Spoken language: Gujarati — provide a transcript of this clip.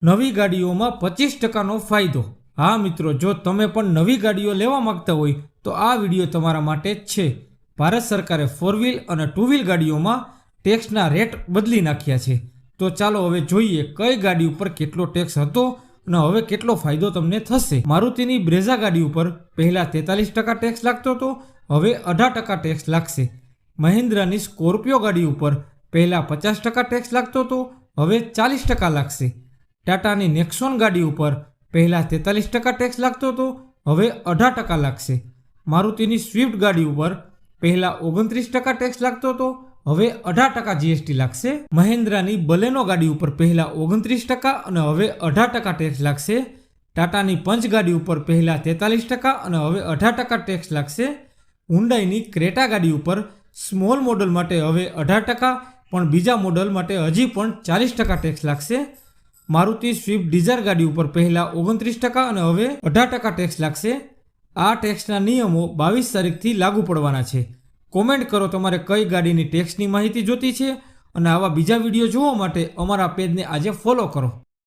નવી ગાડીઓમાં 25% ફાયદો। હા મિત્રો, જો તમે પણ નવી ગાડીઓ લેવા માંગતા હોય તો આ વિડીયો તમારા માટે જ છે। ભારત સરકારે 4 વ્હીલ અને 2 વ્હીલ ગાડીઓમાં ટેક્સના રેટ બદલી નાખ્યા છે। તો ચાલો હવે જોઈએ કઈ ગાડી ઉપર કેટલો ટેક્સ હતો અને હવે કેટલો ફાયદો તમને થશે। મારુતિની બ્રેઝા ગાડી ઉપર પહેલા 43% ટેક્સ લાગતો હતો, હવે 18% ટેક્સ લાગશે। મહિન્દ્રાની સ્કોર્પિયો ગાડી ઉપર પહેલા 50% ટેક્સ લાગતો હતો, હવે 40% લાગશે। ટાટાની નેક્સોન ગાડી ઉપર પહેલા 43% ટેક્સ લાગતો હતો, હવે 18% લાગશે। મારુતિની સ્વિફ્ટ ગાડી ઉપર પહેલા 29% ટેક્સ લાગતો હતો, હવે 18% જીએસટી લાગશે। મહિન્દ્રાની બલેનો ગાડી ઉપર પહેલા 29% અને હવે 18% ટેક્સ લાગશે। ટાટાની પંચ ગાડી ઉપર પહેલા 43% અને હવે 18% ટેક્સ લાગશે। હુન્ડાઈની ક્રેટા ગાડી ઉપર સ્મોલ મોડલ માટે હવે 18%, પણ બીજા મોડલ માટે હજી પણ 40% ટેક્સ લાગશે। મારુતિ સ્વિફ્ટ ડિઝાયર ગાડી ઉપર પહેલા 29% અને હવે 18% ટેક્સ લાગશે। આ ટેક્સના નિયમો 22 તારીખથી લાગુ પડવાના છે। કોમેન્ટ કરો તમારે કઈ ગાડીની ટેક્સની માહિતી જોતી છે, અને આવા બીજા વિડીયો જોવા માટે અમારા પેજને આજે ફોલો કરો।